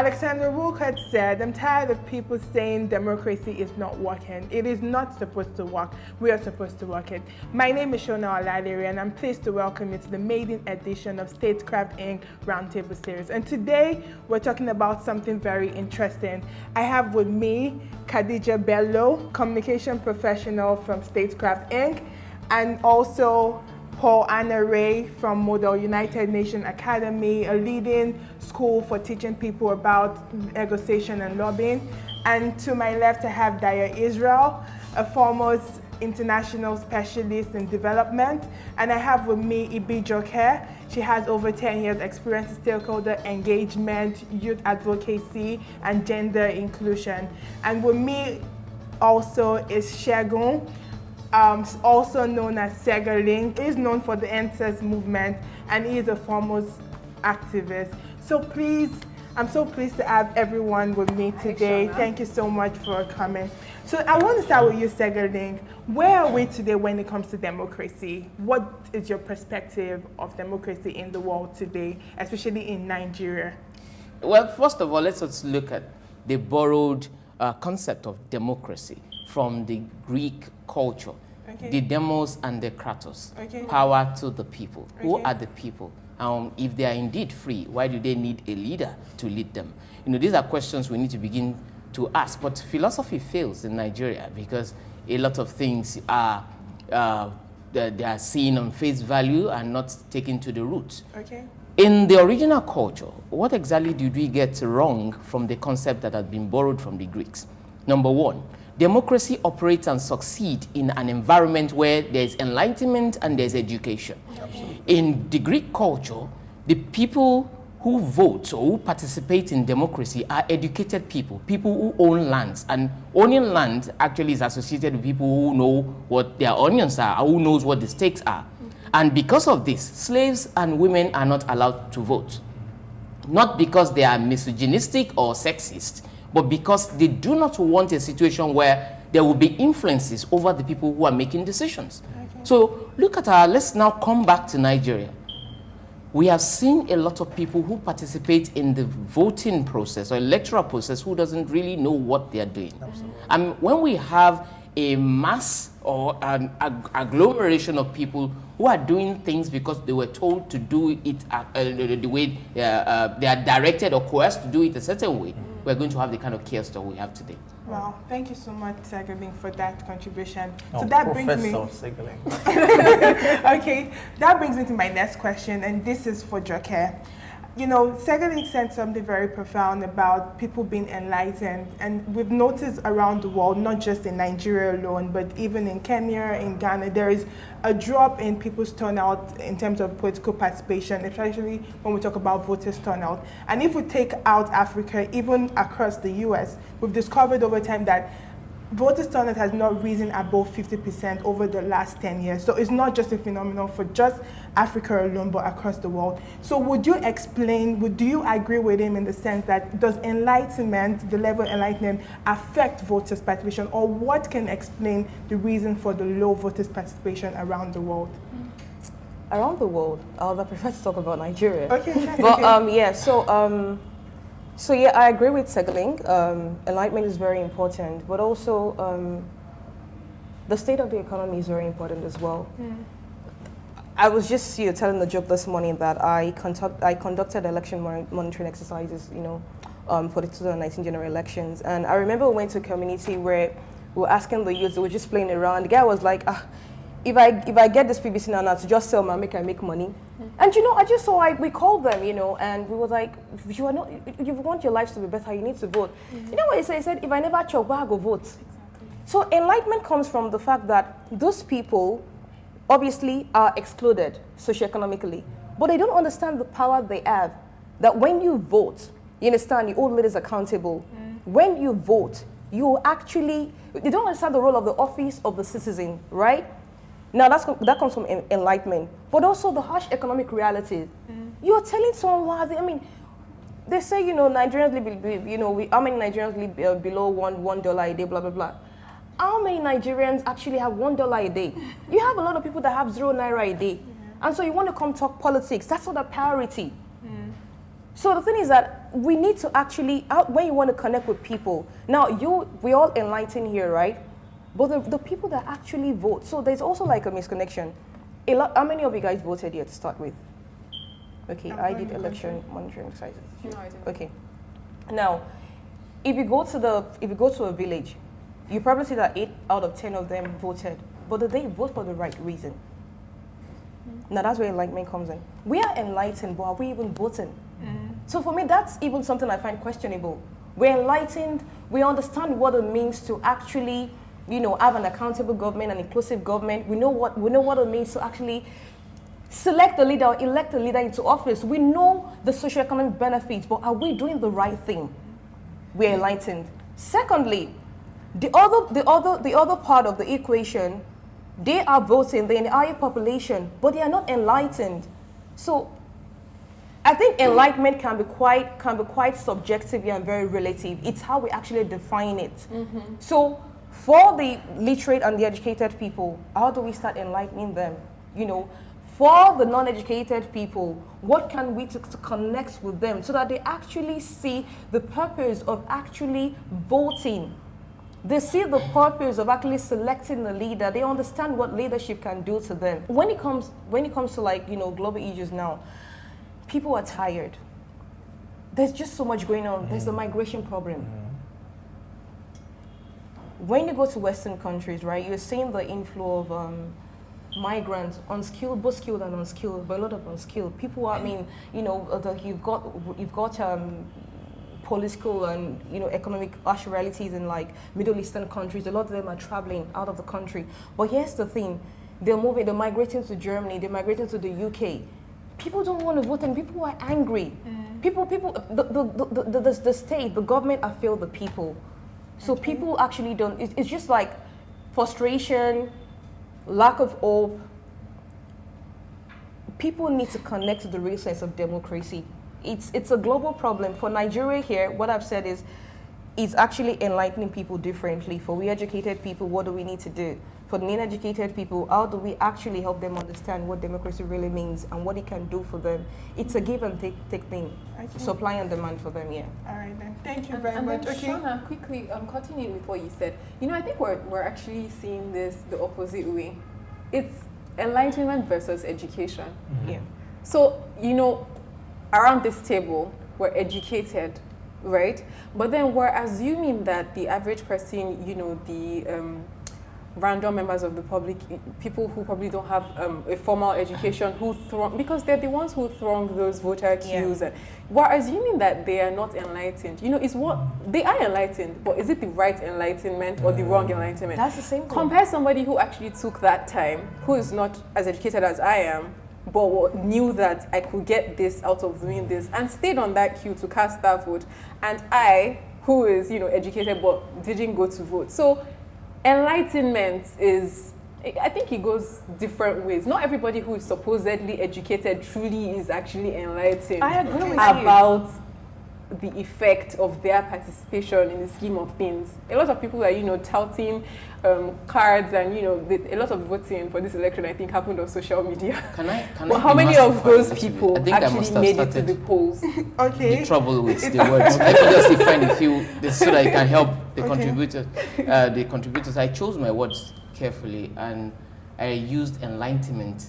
Alexander Wolcott said, "I'm tired of people saying democracy is not working. It is not supposed to work. We are supposed to work it." My name is Shona Oladere, and I'm pleased to welcome you to the maiden edition of StateCraft Inc. Roundtable series. And today, we're talking about something very interesting. I have with me Khadija Bello, communication professional from StateCraft Inc., and also Paul Anna Ray from Model United Nations Academy, a leading school for teaching people about negotiation and lobbying. And to my left, I have Daya Israel, a foremost international specialist in development. And I have with me Ibi Joker. She has over 10 years experience in stakeholder engagement, youth advocacy, and gender inclusion. And with me also is Shegun, also known as Segaling. He is known for the NSES movement, and he is a foremost activist. So please, I'm so pleased to have everyone with me today. Thank you so much for coming. So I want to start with you, Segaling. Where are we today when it comes to democracy? What is your perspective of democracy in the world today, especially in Nigeria? Well, first of all, let's just look at the borrowed concept of democracy from the Greek culture. Okay. The demos and the kratos, Okay. power to the people. Okay. Who are the people? If they are indeed free, why do they need a leader to lead them? You know, these are questions we need to begin to ask. But philosophy fails in Nigeria because a lot of things are they are seen on face value and not taken to the root. Okay. In the original culture, what exactly did we get wrong from the concept that had been borrowed from the Greeks? Number one, democracy operates and succeeds in an environment where there's enlightenment and there's education. Absolutely. In the Greek culture, the people who vote or who participate in democracy are educated people, people who own lands. And owning land actually is associated with people who know what their onions are, or who knows what the stakes are. And because of this, slaves and women are not allowed to vote. Not because they are misogynistic or sexist, but because they do not want a situation where there will be influences over the people who are making decisions. Okay. So look at let's now come back to Nigeria. We have seen a lot of people who participate in the voting process or electoral process who doesn't really know what they are doing. Absolutely. And when we have a mass or an agglomeration of people who are doing things because they were told to do it the way they are directed or coerced to do it a certain way, we're going to have the kind of chaos that we have today. Wow, thank you so much, Segaling, for that contribution. Oh, so that Professor brings me. Segaling. Okay, that brings me to my next question, and this is for Joker. You know, Segaling said something very profound about people being enlightened, and we've noticed around the world, not just in Nigeria alone, but even in Kenya, in Ghana, there is a drop in people's turnout in terms of political participation, especially when we talk about voters' turnout. And if we take out Africa, even across the US, we've discovered over time that voters' turnout has not risen above 50% over the last 10 years. So it's not just a phenomenon for just Africa alone, but across the world. So would you explain, do you agree with him in the sense that does enlightenment, the level of enlightenment, affect voters' participation, or what can explain the reason for the low voters' participation around the world? Around the world, I prefer to talk about Nigeria. Okay. But yeah, so yeah, I agree with Segaling. Enlightenment is very important, but also the state of the economy is very important as well. I was just telling the joke this morning that I conducted election monitoring exercises, for the 2019 general elections, and I remember we went to a community where we were asking the youth, they were just playing around. The guy was like, if I get this PVC now to just sell I make money. And I just saw we called them, and we were like, if you want your lives to be better, you need to vote. You know what he said? He said, if I never chop, why I go vote? Exactly. So enlightenment comes from the fact that those people obviously are excluded socioeconomically, but they don't understand the power they have. That when you vote, you understand, you hold leaders accountable. When you vote, they don't understand the role of the office of the citizen, right? Now that comes from enlightenment, but also the harsh economic realities. You're telling someone, they say, Nigerians live, how many Nigerians live below $1 a day, blah, blah, blah. How many Nigerians actually have $1 a day? You have a lot of people that have 0 naira a day. And so you want to come talk politics. That's not a priority. So the thing is that we need to actually, when you want to connect with people, now we all enlightened here, right? But the people that actually vote, so there's also like a misconnection. How many of you guys voted here to start with? Okay, I did election monitoring exercises. No, I didn't. Okay. Now, if you go to a village, you probably see that 8 out of 10 of them voted, but did they vote for the right reason? Now that's where enlightenment comes in. We are enlightened, but are we even voting? So for me, that's even something I find questionable. We're enlightened, we understand what it means to actually, have an accountable government, an inclusive government. We know what it means to actually select a leader or elect a leader into office. We know the socioeconomic benefits, but are we doing the right thing? We're enlightened. Secondly, the other part of the equation, they are voting, they're in the higher population, but they are not enlightened. So I think enlightenment can be quite subjective and very relative. It's how we actually define it. So for the literate and the educated people, how do we start enlightening them? For the non-educated people, what can we do to connect with them so that they actually see the purpose of actually voting? They see the purpose of actually selecting a leader. They understand what leadership can do to them. When it comes to global issues now, people are tired. There's just so much going on. There's the migration problem. When you go to Western countries, right, you're seeing the inflow of migrants, unskilled, both skilled and unskilled, but a lot of unskilled people. You've got political and economic harsh realities in like Middle Eastern countries. A lot of them are traveling out of the country. But here's the thing: they're migrating to Germany, they're migrating to the UK. People don't want to vote, and people are angry. The state, the government have failed the people. So people actually don't. It's just like frustration, lack of hope. People need to connect to the real sense of democracy. It's a global problem. For Nigeria here, what I've said is, it's actually enlightening people differently. For we educated people, what do we need to do? For the non-educated people, how do we actually help them understand what democracy really means and what it can do for them? It's a give and take thing, supply and demand for them, yeah. All right then, thank you very much. Then, Shona, quickly, continuing with what you said, I think we're actually seeing this the opposite way. It's enlightenment versus education. Yeah. So, around this table, we're educated, right? But then we're assuming that the average person, the random members of the public, people who probably don't have a formal education, because they're the ones who throng those voter queues. And we're assuming that they are not enlightened. It's what they are enlightened, but is it the right enlightenment or the wrong enlightenment? That's the same thing. Compare somebody who actually took that time, who is not as educated as I am, but knew that I could get this out of doing this and stayed on that queue to cast that vote, and I, who is educated but didn't go to vote. So enlightenment I think it goes different ways. Not everybody who is supposedly educated truly is actually enlightened. I agree with you. About the effect of their participation in the scheme of things. A lot of people are, touting cards and, a lot of voting for this election, I think, happened on social media. Can how many of those people I actually made it to the polls? Okay. The trouble with the words. Let me just define a few so that I can help the contributors. The contributors. I chose my words carefully, and I used enlightenment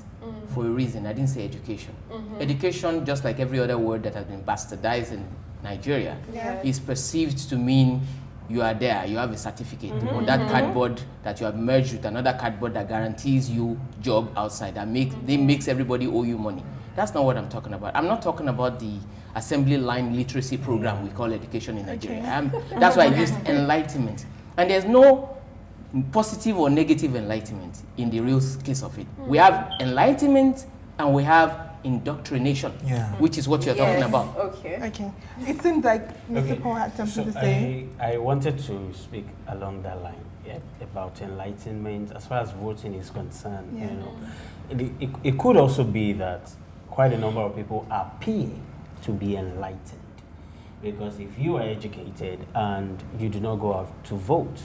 for a reason. I didn't say education. Education, just like every other word that has been bastardized in Nigeria, is perceived to mean you are there, you have a certificate on that cardboard that you have merged with another cardboard that guarantees you job outside, that makes everybody owe you money. That's not what I'm talking about. I'm not talking about the assembly line literacy program we call education in Nigeria. That's why I used enlightenment. And there's no positive or negative enlightenment in the real case of it. We have enlightenment and we have indoctrination, which is what you're talking about. Okay. It seems like Mr. Paul had something to say. I wanted to speak along that line, about enlightenment as far as voting is concerned. It could also be that quite a number of people appear to be enlightened, because if you are educated and you do not go out to vote,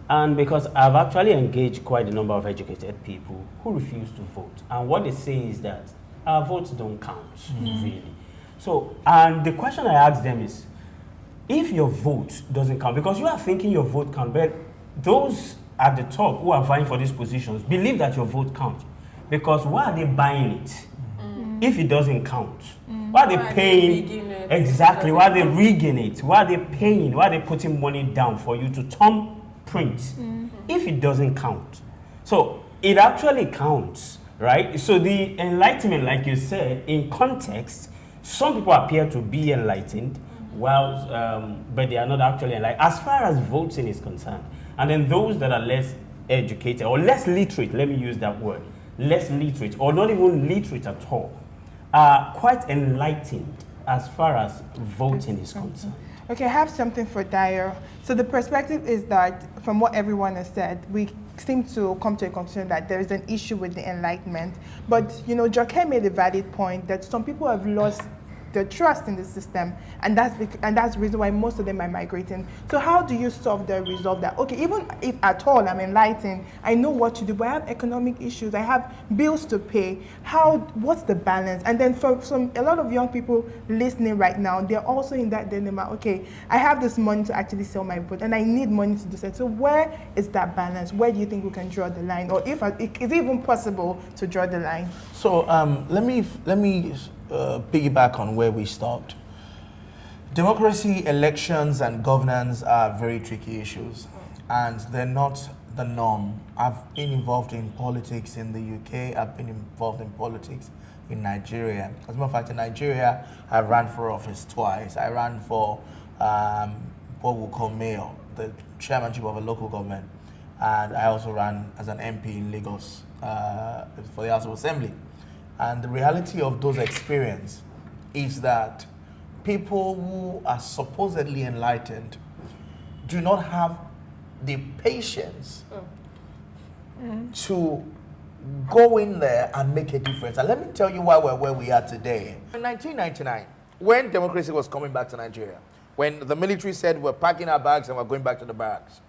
and because I've actually engaged quite a number of educated people who refuse to vote, and what they say is that our votes don't count, really. So, and the question I asked them is, if your vote doesn't count, because you are thinking your vote counts, but those at the top who are vying for these positions believe that your vote counts. Because why are they buying it if it doesn't count? Why are they paying? Exactly, why are they rigging it? Why are they paying? Why are they putting money down for you to thumbprint if it doesn't count? So it actually counts, right? So the enlightenment, like you said, in context, some people appear to be enlightened, while but they are not actually enlightened as far as voting is concerned. And then those that are less educated or less literate, let me use that word, less literate or not even literate at all, are quite enlightened as far as voting is concerned. Okay, I have something for Dyer. So the perspective is that, from what everyone has said, we seem to come to a conclusion that there is an issue with the Enlightenment. But, you know, Joke made a valid point that some people have lost the trust in the system, and that's the reason why most of them are migrating. So how do you resolve that? Okay, even if at all I'm enlightened, I know what to do, but I have economic issues, I have bills to pay. What's the balance? And then for a lot of young people listening right now, they're also in that dilemma. Okay, I have this money to actually sell my boat, and I need money to do that. So where is that balance? Where do you think we can draw the line, or is it even possible to draw the line? So let me piggyback on where we stopped. Democracy, elections, and governance are very tricky issues, and they're not the norm. I've been involved in politics in the UK. I've been involved in politics in Nigeria. As a matter of fact, in Nigeria, I ran for office twice. I ran for what we call mayor, the chairmanship of a local government, and I also ran as an MP in Lagos for the House of Assembly. And the reality of those experiences is that people who are supposedly enlightened do not have the patience to go in there and make a difference. And let me tell you why we're where we are today. In 1999, when democracy was coming back to Nigeria, when the military said we're packing our bags and we're going back to the barracks,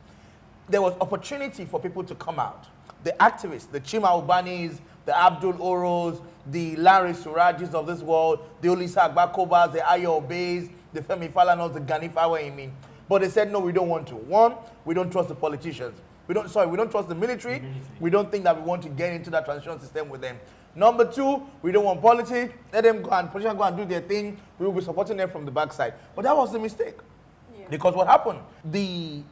there was opportunity for people to come out. The activists, the Chima Ubanis, the Abdul Oros, the Larry Surajis of this world, the Olisa Agbakobas, the Ayo Obeys, the Femi Falanas, the Gani Fawehinmi. But they said, no, we don't want to. One, we don't trust the politicians. We don't trust the military. We don't think that we want to get into that transition system with them. Number two, we don't want politics. Let them go and politicians go and do their thing. We will be supporting them from the backside. But that was the mistake. Yeah. Because what happened? The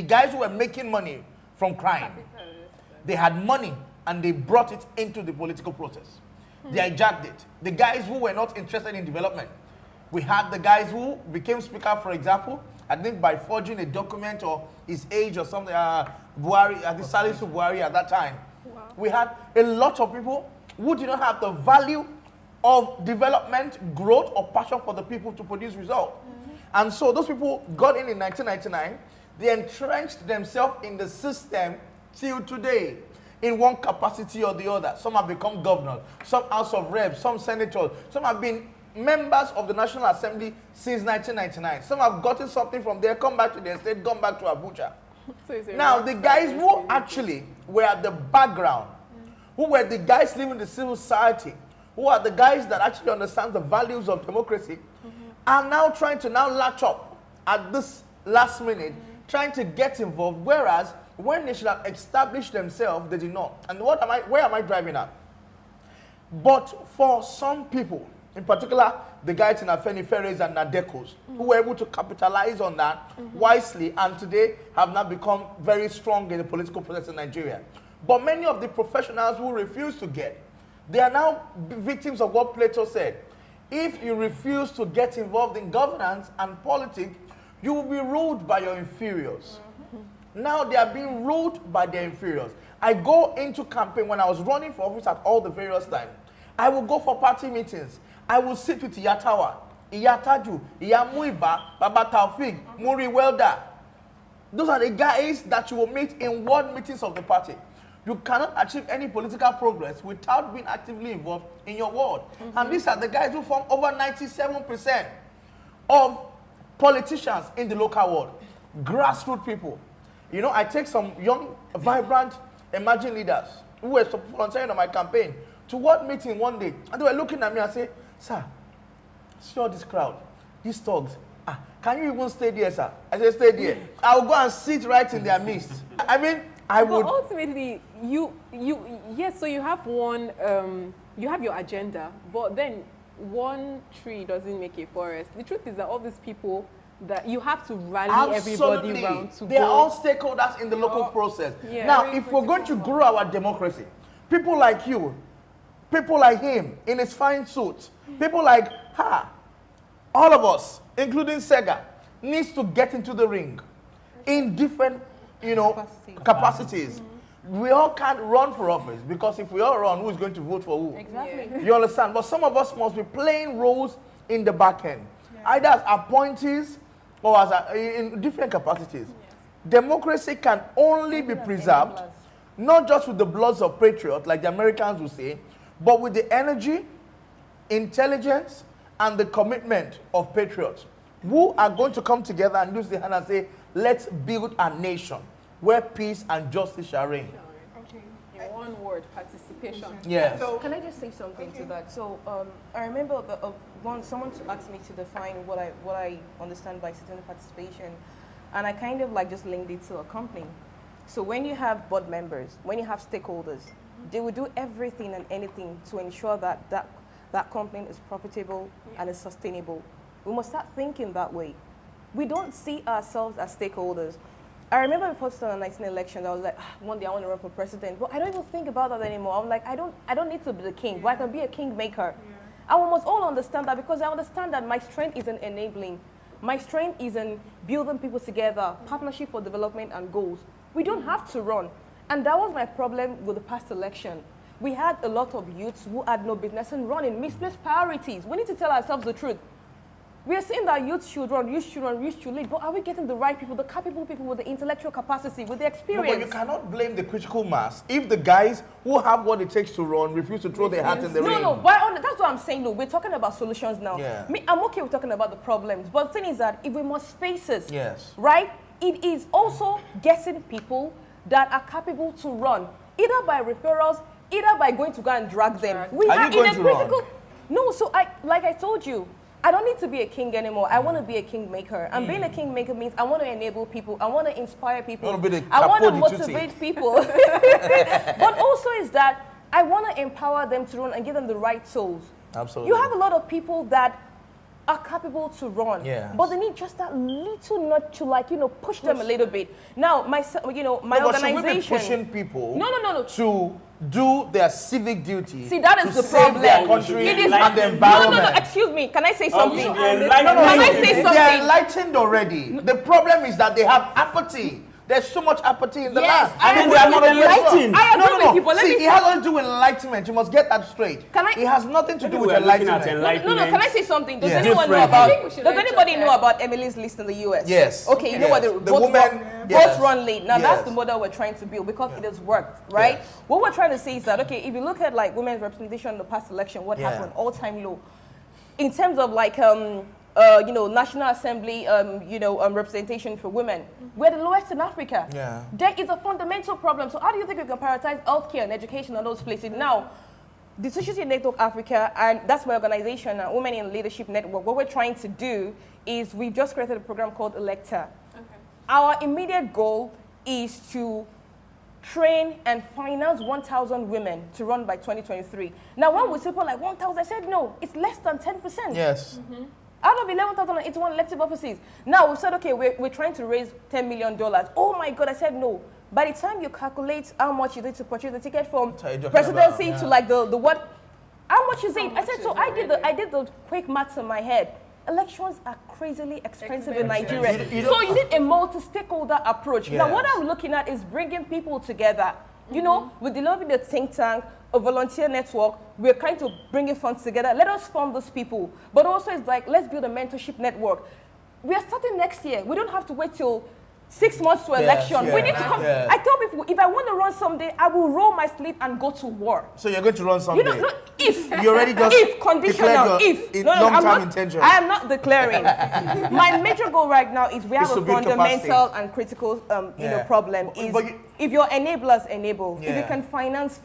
guys who were making money from crime, they had money and they brought it into the political process. They hijacked it. The guys who were not interested in development. We had the guys who became speaker, for example, I think by forging a document or his age or something, Buhari, I think Salisu Buhari at that time. Wow. We had a lot of people who did not have the value of development, growth, or passion for the people to produce results. And so those people got in 1999, they entrenched themselves in the system till today, in one capacity or the other. Some have become governors, some House of Reps, some senators, some have been members of the National Assembly since 1999. Some have gotten something from there, come back to their state, gone back to Abuja. So now, the guys who actually were at the background, who were the guys living in the civil society, who are the guys that actually understand the values of democracy, are now trying to latch up at this last minute, trying to get involved, whereas when they should have established themselves, they did not. And where am I driving at? But for some people, in particular, the guys in Afeniferes and Nadekos, who were able to capitalize on that wisely and today have now become very strong in the political process in Nigeria. But many of the professionals who refuse to get, they are now victims of what Plato said. If you refuse to get involved in governance and politics, you will be ruled by your inferiors. Now they are being ruled by their inferiors. I go into campaign when I was running for office at all the various times. I will go for party meetings. I will sit with Iyatawa, Iyataju, Iyamuiba, Baba Taufik, Muri Welda. Those are the guys that you will meet in ward meetings of the party. You cannot achieve any political progress without being actively involved in your ward. And these are the guys who form over 97% of politicians in the local ward. Grassroots people. You know, I take some young, vibrant, emerging leaders who were volunteering on my campaign to ward meeting one day. And they were looking at me and say, sir, see all this crowd, these thugs. Can you even stay there, sir? I said, stay there. I'll go and sit right in their midst. I mean, I would. But ultimately, yes, so you have one, you have your agenda, but then one tree doesn't make a forest. The truth is that all these people that you have to rally everybody around to They are go. all stakeholders in the local process. Yeah. Now, if we're going to grow our democracy, people like you, people like him in his fine suit, people like her, all of us, including Sega, needs to get into the ring in different, capacities. We all can't run for office because if we all run, who is going to vote for who? Exactly. Yeah. You understand? But some of us must be playing roles in the back end, either as appointees or as in different capacities. Yes. Democracy can only be preserved, not just with the bloods of patriots, like the Americans will say, but with the energy, intelligence, and the commitment of patriots who are going to come together and use their hand and say, let's build a nation where peace and justice shall reign. Okay. In one word, participation. Yes. So can I just say something to that? So I remember someone asked me to define what I understand by citizen participation, and I kind of like just linked it to a company. So when you have board members, when you have stakeholders, they will do everything and anything to ensure that company is profitable and is sustainable. We must start thinking that way. We don't see ourselves as stakeholders. I remember before 2019 election, I was like, one day I want to run for president, but I don't even think about that anymore. I'm like, I don't need to be the king, but I can be a kingmaker. Yeah. And we must all understand that, because I understand that my strength is in enabling. My strength is in building people together, partnership for development and goals. We don't have to run. And that was my problem with the past election. We had a lot of youths who had no business in running, misplaced priorities. We need to tell ourselves the truth. We are saying that youth should run, youth should lead, but are we getting the right people, the capable people with the intellectual capacity, with the experience? No, but you cannot blame the critical mass if the guys who have what it takes to run refuse to throw their hat in the ring. No, that's what I'm saying. Look, we're talking about solutions now. Yeah. I'm okay with talking about the problems, but the thing is that if we must face it, yes, right, it is also getting people that are capable to run, either by referrals, either by going to go and drag them. Are you going to run? No, so like I told you, I don't need to be a king anymore. I want to be a kingmaker. And being a kingmaker means I want to enable people. I want to inspire people. I want to motivate people. But also is that I want to empower them to run and give them the right tools. Absolutely. You have a lot of people that are capable to run, but they need just that little nudge to push them a little bit. Now, my organization. Should we be pushing people No. to do their civic duty? See, that is the problem. Their country and the environment. No. Excuse me. Can I say something? Can I say something? They are enlightened already. The problem is that they have apathy. There's so much apathy in the land. And they are not enlightened. I agree with people. See, it has nothing to do with enlightenment. You must get that straight. It has nothing to do with enlightenment. No. Can I say something? Does anyone know about? Does anybody know about Emily's List in the US? Yes. Okay, you know what? The woman vote run late. Now that's the model we're trying to build because it has worked, right? Yes. What we're trying to say is that if you look at women's representation in the past election, what happened? All-time low. In terms of National Assembly, representation for women. We're the lowest in Africa. Yeah. There is a fundamental problem. So how do you think we can prioritize healthcare and education in those places? Now, the Society Network Africa, and that's my organization, Women in Leadership Network, what we're trying to do is we've just created a program called Electa. Okay. Our immediate goal is to train and finance 1,000 women to run by 2023. Now, when we say people like 1,000, I said, no, it's less than 10%. Yes. Mm-hmm. Out of 11,081 elective offices. Now, we said, okay, we're trying to raise $10 million. Oh, my God, I said no. By the time you calculate how much you need to purchase the ticket from presidency to the what, how much is it? I said, so I did the quick maths in my head. Elections are crazily expensive in Nigeria. So you need a multi-stakeholder approach. Yes. Now, what I'm looking at is bringing people together. We're developing a think tank, a volunteer network. We're trying to bring funds together. Let us fund those people. But also it's let's build a mentorship network. We are starting next year. We don't have to wait till 6 months to election. We need to come. I tell people, if I want to run someday, I will roll my sleeve and go to war. So you're going to run someday? If. You already just if conditional. If. Long-term intention. I am not declaring. My major goal right now is we have a fundamental and critical problem. if your enablers enable, if Yeah. you can finance.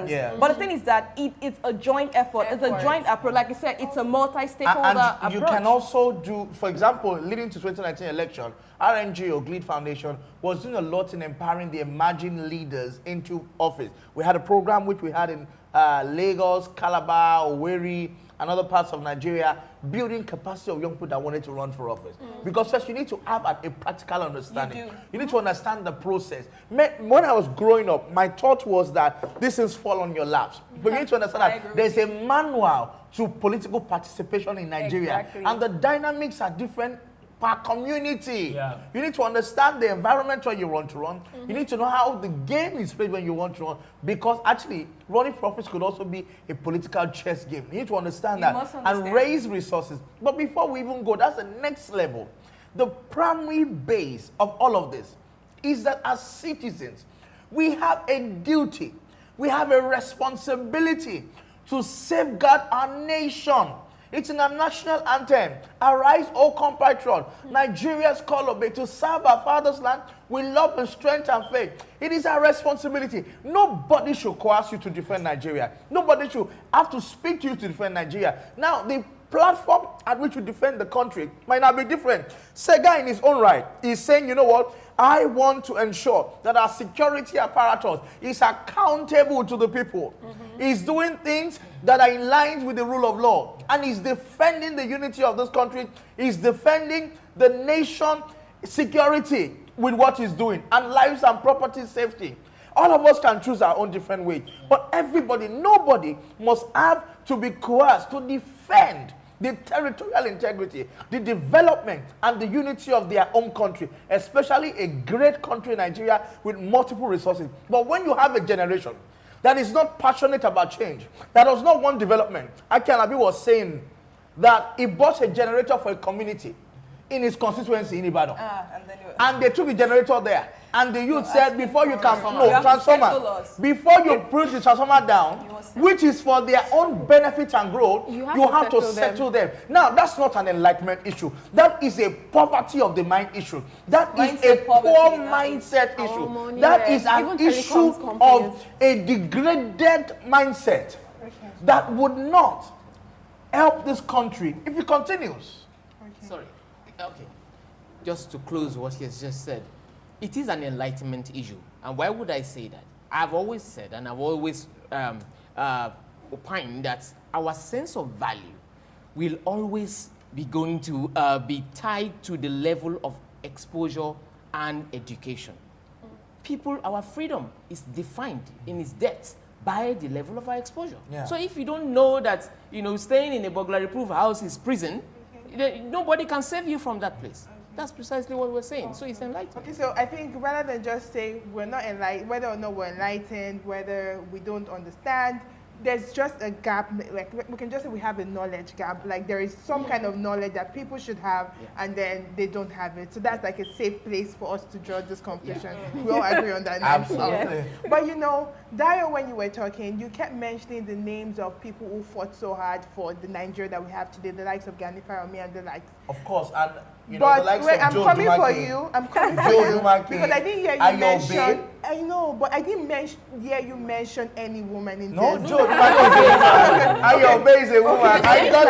Yeah. But the thing is that it's a joint effort. It's a joint approach. Like you said, it's a multi-stakeholder And you approach. can also do, for example, leading to 2019 election, RNG or GLEAD Foundation was doing a lot in empowering the emerging leaders into office. We had a program which we had in Lagos, Calabar, Owerri, and other parts of Nigeria, building capacity of young people that wanted to run for office. Because first, you need to have a practical understanding. You need to understand the process. When I was growing up, my thought was that these things fall on your laps. But you need to understand that there's a manual to political participation in Nigeria. Exactly. And the dynamics are different per community. Yeah. You need to understand the environment where you want to run. You need to know how the game is played when you want to run. Because actually, running for office could also be a political chess game. You need to understand that and raise resources. But before we even go, that's the next level. The primary base of all of this is that as citizens, we have a duty, we have a responsibility to safeguard our nation. It's in our national anthem. Arise, O compatriot. Nigeria's call obey to serve our father's land with love and strength and faith. It is our responsibility. Nobody should coerce you to defend Nigeria. Nobody should have to speak to you to defend Nigeria. Now, the platform at which you defend the country might not be different. Sega, in his own right, is saying, you know what? I want to ensure that our security apparatus is accountable to the people. He's doing things that are in line with the rule of law. And he's defending the unity of this country. He's defending the nation security with what he's doing. And lives and property safety. All of us can choose our own different way. But everybody, nobody must have to be coerced to defend the territorial integrity, the development, and the unity of their own country, especially a great country, Nigeria, with multiple resources. But when you have a generation that is not passionate about change, that does not want development, Akanabi was saying that he bought a generator for a community in his constituency in Ibadan. And they took the generator there. And the youth said, before you can, transformer, before you put the transformer down, which is for their own benefit and growth, you have to settle them. Now, that's not an enlightenment issue. That is a poverty of the mind issue. That is a poor mindset issue. That is an issue of a degraded mindset that would not help this country if it continues. Sorry. Okay. Just to close what he has just said, it is an enlightenment issue. And why would I say that? I've always said, and I've always opined that our sense of value will always be going to be tied to the level of exposure and education. People, our freedom is defined in its depth by the level of our exposure. Yeah. So if you don't know that, staying in a burglary-proof house is prison, nobody can save you from that place. That's precisely what we're saying. So it's enlightened. Okay, so I think rather than just say we're not enlightened, whether or not we're enlightened, whether we don't understand, there's just a gap. Like we can just say we have a knowledge gap. Like there is some kind of knowledge that people should have, and then they don't have it. So that's like a safe place for us to draw this conclusion. We all agree on that. Absolutely. But Dayo, when you were talking, you kept mentioning the names of people who fought so hard for the Nigeria that we have today, the likes of Gani Faromi and the likes. Of course, and the but likes wait, of I'm Joe coming Dumaki. for you. I'm coming for you because I didn't hear you mention. I know, but I didn't hear you mention any woman in No, this. Joe Dumaki is a woman. Ayobe is a woman. I got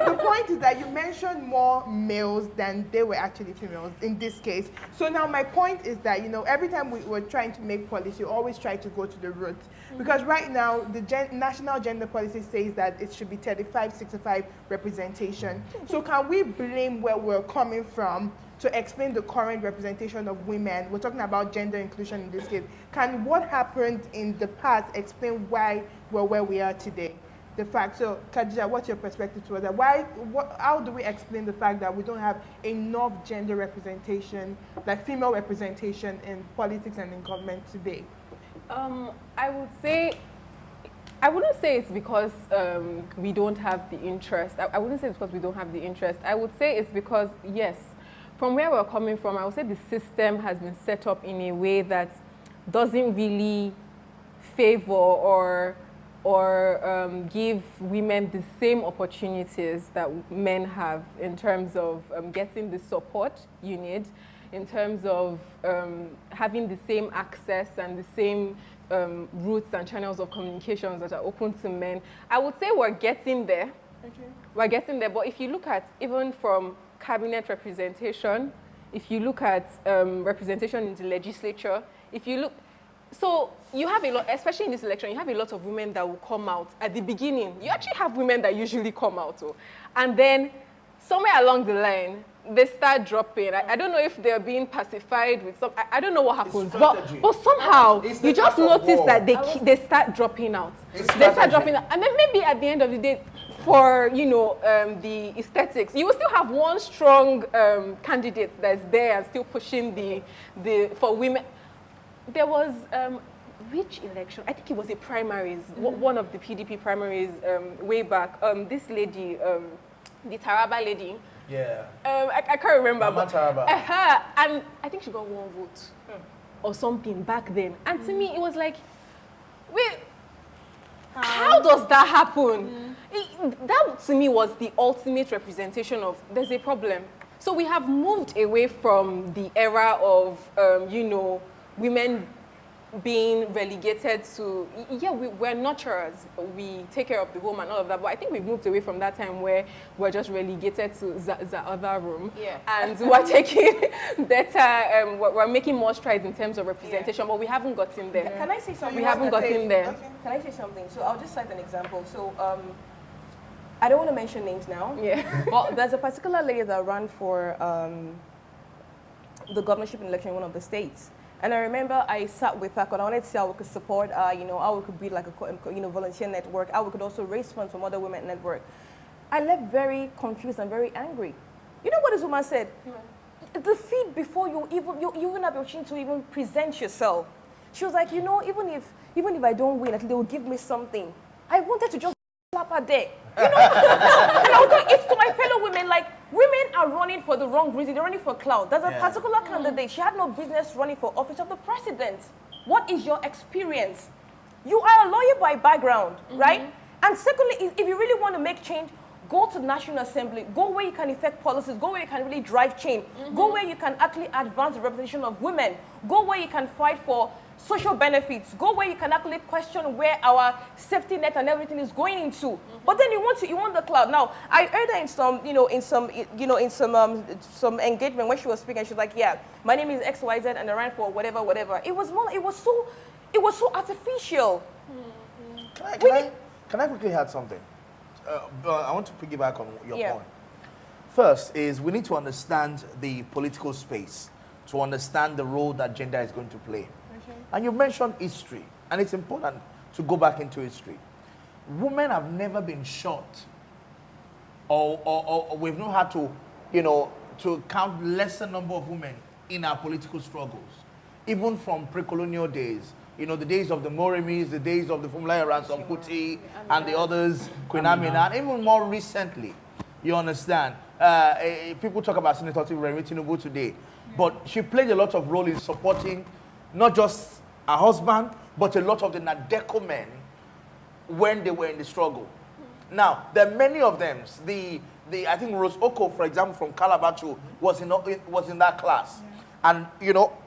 the point is that you mentioned more males than they were actually females in this case. So now my point is that every time we're trying to make policy, you always try to go to the roots. Because right now, the national gender policy says that it should be 35-65 representation. So can we blame where we're coming from to explain the current representation of women? We're talking about gender inclusion in this case. Can what happened in the past explain why we're where we are today? The fact. So, Khadija, what's your perspective towards that? How do we explain the fact that we don't have enough gender representation, like female representation in politics and in government today? I wouldn't say it's because we don't have the interest. I wouldn't say it's because we don't have the interest. I would say it's because, yes, from where we're coming from, I would say the system has been set up in a way that doesn't really favor or give women the same opportunities that men have in terms of getting the support you need. in terms of having the same access and the same routes and channels of communications that are open to men. I would say we're getting there. Okay. We're getting there, but if you look at even from cabinet representation, if you look at representation in the legislature, if you look, so you have a lot, especially in this election, you have a lot of women that will come out at the beginning. You actually have women that usually come out, and then somewhere along the line, they start dropping. I don't know if they're being pacified with some, I don't know what happens, but somehow you just notice that they start dropping out. They start dropping out, and then maybe at the end of the day, for the aesthetics, you will still have one strong candidate that's there and still pushing the for women. There was which election? I think it was a primaries, one of the PDP primaries way back. This lady, the Taraba lady. Yeah. I can't remember. Mama Taraba. And I think she got one vote or something back then. And to me, it was like, wait, how does that happen? That to me was the ultimate representation of there's a problem. So we have moved away from the era of, women being relegated to, we're nurturers, we take care of the home and all of that, but I think we've moved away from that time where we're just relegated to the other room. Yeah. And we're taking better, we're making more strides in terms of representation, but we haven't gotten there. Can I say something? We haven't gotten there. Okay. Can I say something? So I'll just cite an example. So I don't want to mention names now, but there's a particular lady that ran for the governorship election in one of the states. And I remember I sat with her because I wanted to see how we could support her, how we could be like a volunteer network, how we could also raise funds from other women network. I left very confused and very angry. You know what this woman said? The feed before you even have the opportunity to even present yourself. She was like, even if I don't win, at least they will give me something. I wanted to just slap her there. And I would go, it's to my fellow women, like, women are running for the wrong reason. They're running for clout. There's a particular candidate. She had no business running for office of the president. What is your experience? You are a lawyer by background, right? And secondly, if you really want to make change, go to the National Assembly. Go where you can effect policies. Go where you can really drive change. Go where you can actually advance the representation of women. Go where you can fight for social benefits. Go where you can actually question where our safety net and everything is going into. But then you want the cloud. Now, I heard her in some engagement when she was speaking. She was like, "Yeah, my name is XYZ and I ran for whatever. It was so artificial." Can I quickly add something? I want to piggyback on your point. First is we need to understand the political space to understand the role that gender is going to play. And you mentioned history, and it's important to go back into history. Women have never been shot, or we've not had to, to count lesser number of women in our political struggles, even from pre-colonial days. The days of the Moremis, the days of the Fumlaya Ransom Kuti, and the others, Queen Amina, and even more recently, you understand. People talk about Senator Tinubu today, but she played a lot of role in supporting not just her husband, but a lot of the Nadeko men when they were in the struggle. Now, there are many of them. I think Rose Oko, for example, from Calabar was in that class. And,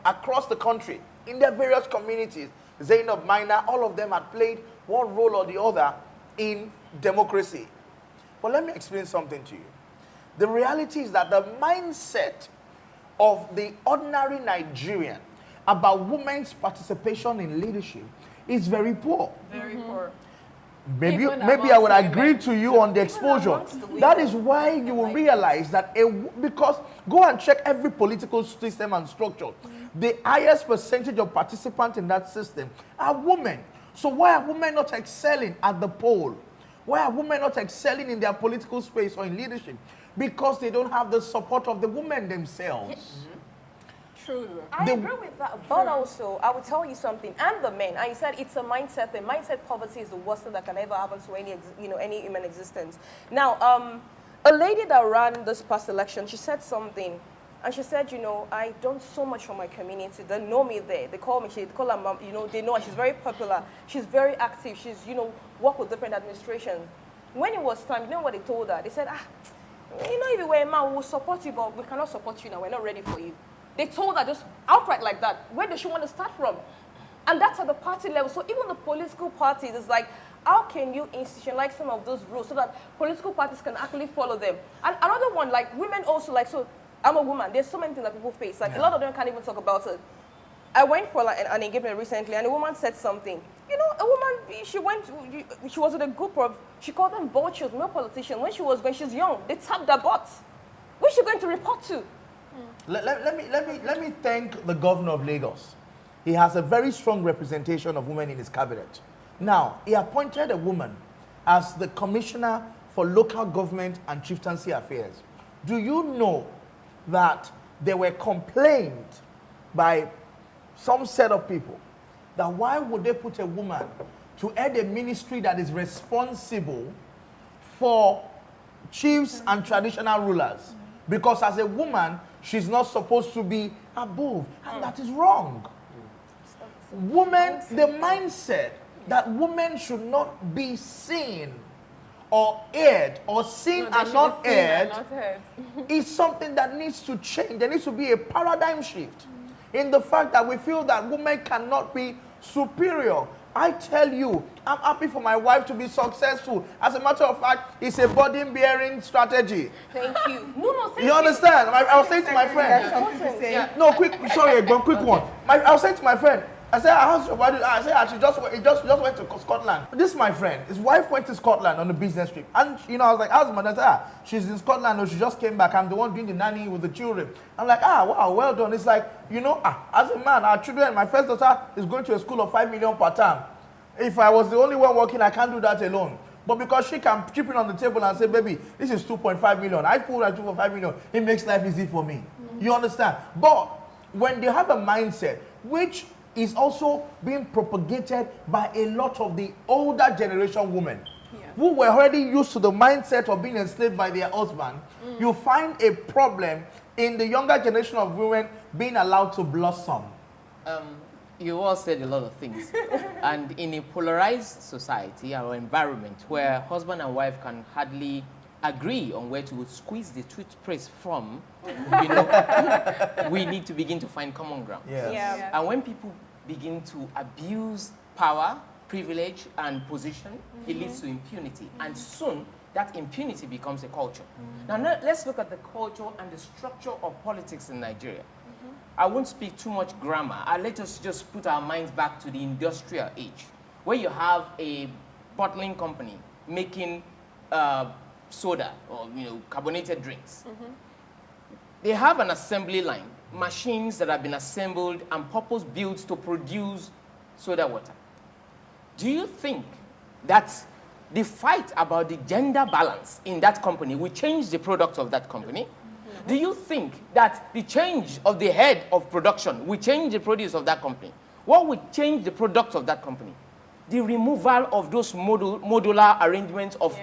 across the country, in their various communities, Zainab, Maina, all of them had played one role or the other in democracy. But let me explain something to you. The reality is that the mindset of the ordinary Nigerian about women's participation in leadership is very poor. Very poor. Maybe I would agree to you on the exposure. That is why you will realize that because go and check every political system and structure. The highest percentage of participants in that system are women. So why are women not excelling at the poll? Why are women not excelling in their political space or in leadership? Because they don't have the support of the women themselves. True. I agree with that, but also I will tell you something, and the men. And you said it's a mindset thing. Mindset poverty is the worst thing that can ever happen to any human existence. Now, a lady that ran this past election, she said something, and she said, I done so much for my community. They know me there. They call her mom. They know her. She's very popular. She's very active. She's worked with different administrations. When it was time, you know what they told her? They said, if you were a man, we will support you, but we cannot support you now. We're not ready for you. They told her just outright like that. Where does she want to start from? And that's at the party level. So even the political parties, it's like, how can you institutionalize some of those rules so that political parties can actually follow them? And another one, like women also, like, so I'm a woman. There's so many things that people face. Like a lot of them can't even talk about it. I went for like, an engagement recently, and a woman said something. You know, a woman, she was with a group of, she called them vultures, male politicians. When she's young, they tapped their butts. Where's she going to report to? Let me thank the governor of Lagos. He has a very strong representation of women in his cabinet. Now, he appointed a woman as the commissioner for local government and chieftaincy affairs. Do you know that there were complaints by some set of people that why would they put a woman to head a ministry that is responsible for chiefs and traditional rulers? Because as a woman, she's not supposed to be above, and that is wrong. Women, the mindset that women should not be seen or aired, or seen and not aired, is something that needs to change. There needs to be a paradigm shift in the fact that we feel that women cannot be superior. I tell you, I'm happy for my wife to be successful. As a matter of fact, it's a burden-bearing strategy. Thank you. No, thank you. You understand? I was saying to my friend. No, quick one. I was saying to my friend, I said, how's your wife? I said, she just went to Scotland. This is my friend. His wife went to Scotland on a business trip. And, you know, I was like, how's my mother? I said, she's in Scotland, or she just came back. I'm the one doing the nanny with the children. I'm like, wow, well done. It's like, you know, as a man, our children, my first daughter is going to a school of 5 million per term. If I was the only one working, I can't do that alone. But because she can chip in on the table and say, baby, this is 2.5 million. I pull that 2.5 million. It makes life easy for me. You understand? But when they have a mindset, which is also being propagated by a lot of the older generation women who were already used to the mindset of being enslaved by their husband, you find a problem in the younger generation of women being allowed to blossom. You all said a lot of things. And in a polarized society or environment where husband and wife can hardly agree on where to squeeze the toothpaste from, you know, we need to begin to find common ground. And when people begin to abuse power, privilege, and position, it leads to impunity. And soon, that impunity becomes a culture. Now, let's look at the culture and the structure of politics in Nigeria. I won't speak too much grammar. Let us just put our minds back to the industrial age, where you have a bottling company making soda or, you know, carbonated drinks. They have an assembly line, machines that have been assembled and purpose-built to produce soda water. Do you think that the fight about the gender balance in that company will change the product of that company? Do you think that the change of the head of production will change the produce of that company? What will change the product of that company? The removal of those modular arrangements of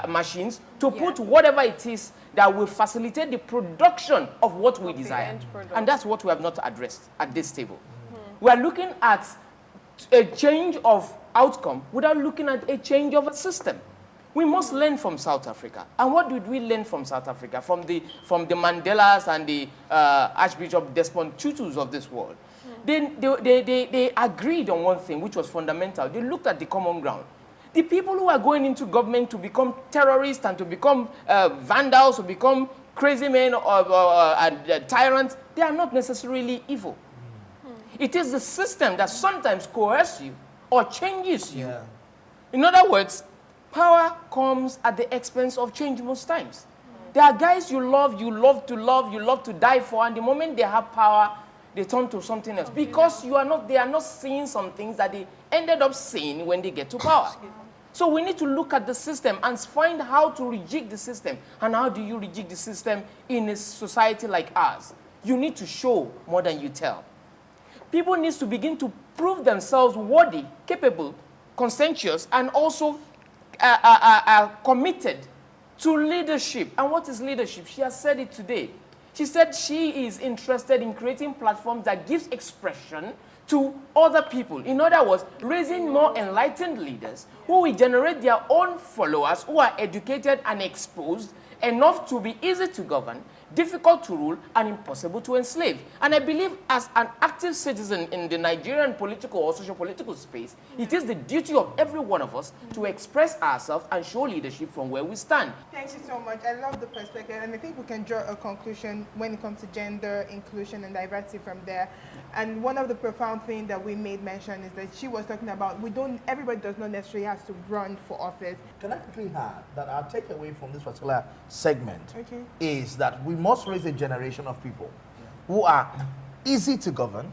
machines to put whatever it is that will facilitate the production of what we desire. And that's what we have not addressed at this table. We are looking at a change of outcome without looking at a change of a system. We must learn from South Africa. And what did we learn from South Africa? From the Mandelas and the Archbishop Desmond Tutus of this world. They agreed on one thing, which was fundamental. They looked at the common ground. The people who are going into government to become terrorists and to become vandals, to become crazy men or tyrants, they are not necessarily evil. It is the system that sometimes coerces you or changes you. In other words, power comes at the expense of change most times. There are guys you love to die for, and the moment they have power, they turn to something else. Because they are not seeing some things that they ended up seeing when they get to power. So we need to look at the system and find how to rejig the system. And how do you rejig the system in a society like ours? You need to show more than you tell. People need to begin to prove themselves worthy, capable, conscientious, and also committed to leadership. And what is leadership? She has said it today. She said she is interested in creating platforms that gives expression to other people. In other words, raising more enlightened leaders who will generate their own followers who are educated and exposed enough to be easy to govern, difficult to rule, and impossible to enslave. And I believe as an active citizen in the Nigerian political or socio-political space, it is the duty of every one of us to express ourselves and show leadership from where we stand. Thank you so much. I love the perspective, and I think we can draw a conclusion when it comes to gender, inclusion, and diversity from there. And one of the profound things that we made mention is that she was talking about everybody does not necessarily have to run for office. Can I quickly add that our takeaway from this particular segment is that we must raise a generation of people who are easy to govern,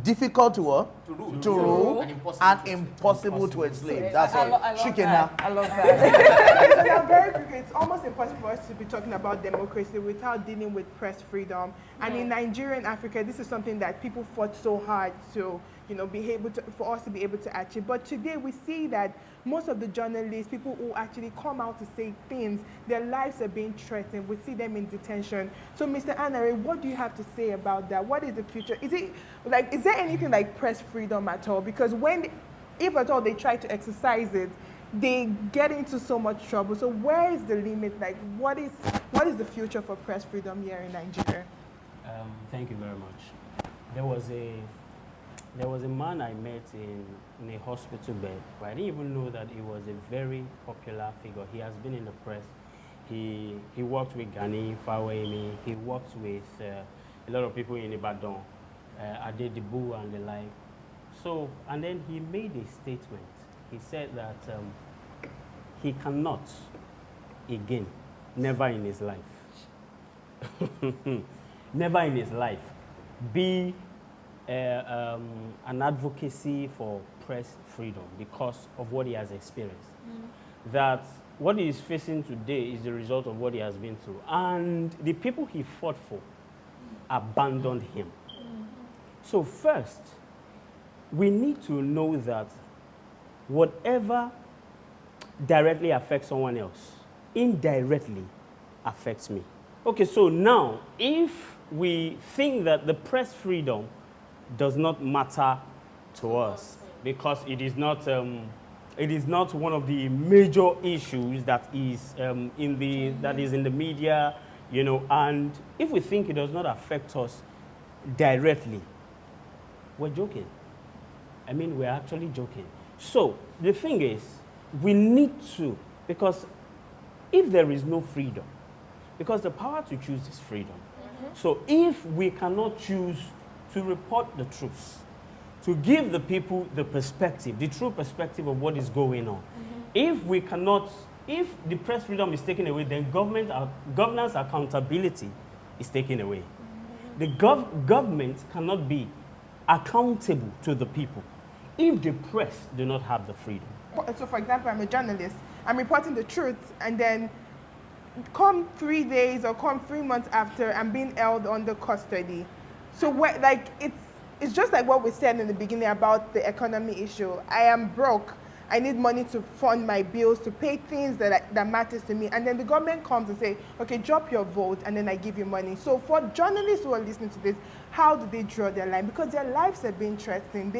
difficult to rule, and impossible to enslave. That's all. I love that. So now very quickly, it's almost impossible for us to be talking about democracy without dealing with press freedom. And in Nigeria and Africa, this is something that people fought so hard to, be able to, for us to be able to achieve. But today we see that most of the journalists, people who actually come out to say things, their lives are being threatened. We see them in detention. So Mr. Anare, what do you have to say about that? What is the future? Is there anything like press freedom at all? Because if at all they try to exercise it, they get into so much trouble. So where is the limit? Like, what is the future for press freedom here in Nigeria? Thank you very much. There was a man I met in a hospital bed. I didn't even know that he was a very popular figure. He has been in the press. He worked with Gani, Fawemi. He worked with a lot of people in Ibadan, Adedibu and the like. So, and then he made a statement. He said that he cannot again, never in his life, never in his life, be an advocacy for press freedom because of what he has experienced. That what he is facing today is the result of what he has been through. And the people he fought for abandoned him. So first, we need to know that whatever directly affects someone else, indirectly affects me. Okay, so now, if we think that the press freedom does not matter to us because it is not one of the major issues that is in the media, and if we think it does not affect us directly, we're joking. I mean, we're actually joking. So the thing is, we need to, because if there is no freedom, because the power to choose is freedom. So if we cannot choose to report the truth, to give the people the perspective, the true perspective of what is going on, if the press freedom is taken away, then governance accountability is taken away. The government cannot be accountable to the people if the press do not have the freedom. So for example, I'm a journalist, I'm reporting the truth, and then come 3 days or come 3 months after, I'm being held under custody. So it's just like what we said in the beginning about the economy issue. I am broke. I need money to fund my bills, to pay things that matters to me. And then the government comes and say, okay, drop your vote, and then I give you money. So for journalists who are listening to this, how do they draw their line? Because their lives are being threatened.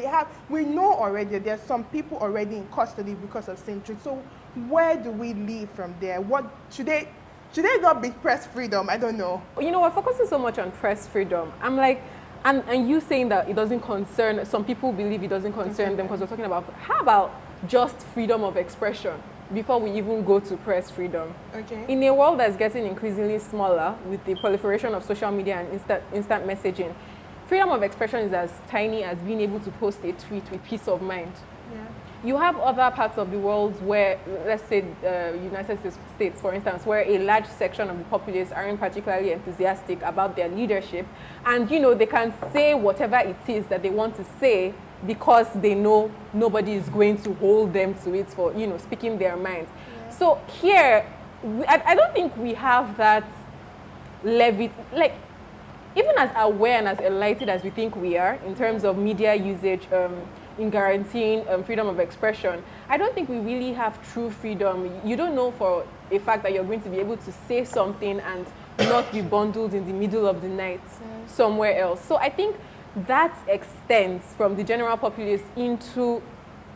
We know already that there's some people already in custody because of saying truth. So where do we leave from there? What should they not be press freedom? I don't know. We're focusing so much on press freedom. I'm like, and you saying that it doesn't concern, some people believe it doesn't concern them because we're talking about, how about just freedom of expression before we even go to press freedom? Okay. In a world that's getting increasingly smaller with the proliferation of social media and instant messaging, freedom of expression is as tiny as being able to post a tweet with peace of mind. Yeah. You have other parts of the world where, let's say United States, for instance, where a large section of the populace aren't particularly enthusiastic about their leadership, and they can say whatever it is that they want to say because they know nobody is going to hold them to it for speaking their mind. Yeah. So here, I don't think we have that levity, like even as aware and as enlightened as we think we are in terms of media usage, in guaranteeing freedom of expression. I don't think we really have true freedom. You don't know for a fact that you're going to be able to say something and not be bundled in the middle of the night somewhere else. So I think that extends from the general populace into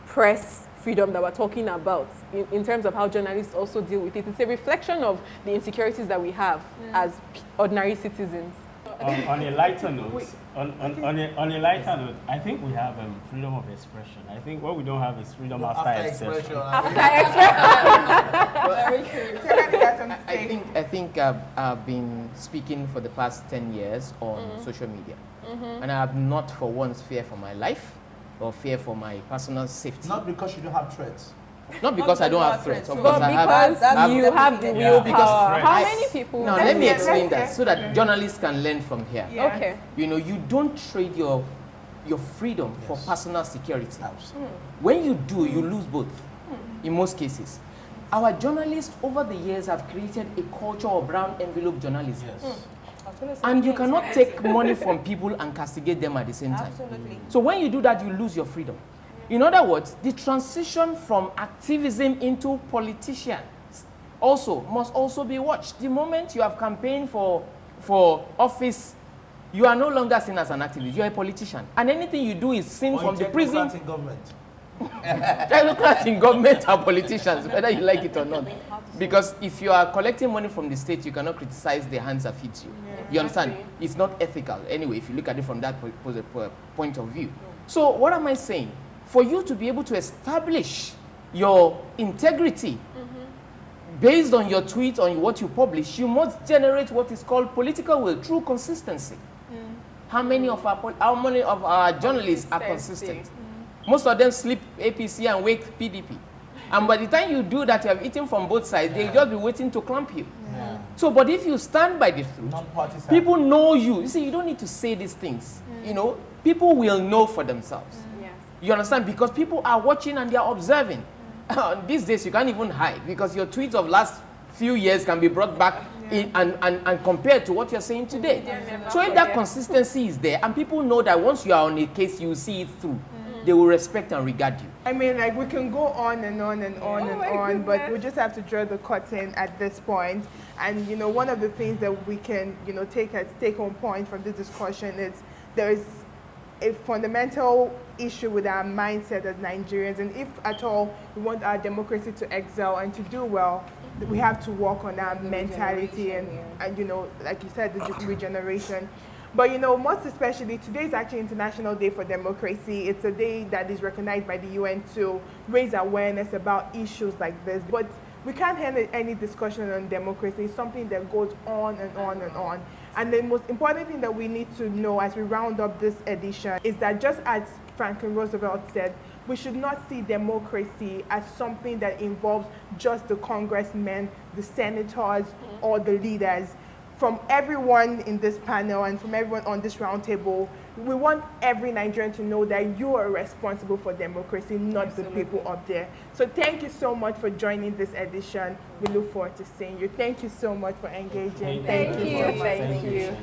press freedom that we're talking about in terms of how journalists also deal with it. It's a reflection of the insecurities that we have as ordinary citizens. On a lighter note, on a lighter note, I think we have freedom of expression. I think what we don't have is freedom after expression. Very true. I think I've been speaking for the past 10 years on social media, and I have not for once fear for my life or fear for my personal safety. Not because you don't have threats. Not because I don't have threats, of But course I because you have the willpower. How I- many people? Now let me explain that so that journalists can learn from here. Yeah. Okay. You know, you don't trade your freedom for personal security. When you do, you lose both. In most cases, our journalists over the years have created a culture of brown envelope journalism. And you cannot take money from people and castigate them at the same time. Absolutely. So when you do that, you lose your freedom. In other words, the transition from activism into politicians also must also be watched. The moment you have campaigned for office, you are no longer seen as an activist. You are a politician. And anything you do is seen from the prison. In government. Technocrats in government are politicians, whether you like it or not. Because if you are collecting money from the state, you cannot criticize the hands that feed you. You understand? It's not ethical. Anyway, if you look at it from that point of view. So what am I saying? For you to be able to establish your integrity based on your tweet, on what you publish, you must generate what is called political will through consistency. How many of our journalists are consistent? Most of them sleep APC and wake PDP. And by the time you do that, you have eaten from both sides, they'll just be waiting to clamp you. So, but if you stand by the truth, people know you. You see, you don't need to say these things. You know, people will know for themselves. You understand? Because people are watching and they are observing. These days, you can't even hide because your tweets of last few years can be brought back in and compared to what you're saying today. So if that consistency is there and people know that once you are on a case, you will see it through, they will respect and regard you. I mean, like, we can go on and on and on and on, but we just have to draw the curtain at this point. And, you know, one of the things that we can, you know, take as take-home point from this discussion is there is a fundamental issue with our mindset as Nigerians, and if at all we want our democracy to excel and to do well, we have to work on our mentality and you know, like you said, the regeneration. But you know, most especially, today is actually International Day for Democracy. It's a day that is recognized by the UN to raise awareness about issues like this. But we can't have any discussion on democracy. It's something that goes on and on and on. And the most important thing that we need to know as we round up this edition is that, just as Franklin Roosevelt said, we should not see democracy as something that involves just the congressmen, the senators, or the leaders. From everyone in this panel and from everyone on this roundtable, we want every Nigerian to know that you are responsible for democracy, not the people up there. So thank you so much for joining this edition. We look forward to seeing you. Thank you so much for engaging. Thank you. So much. Thank you.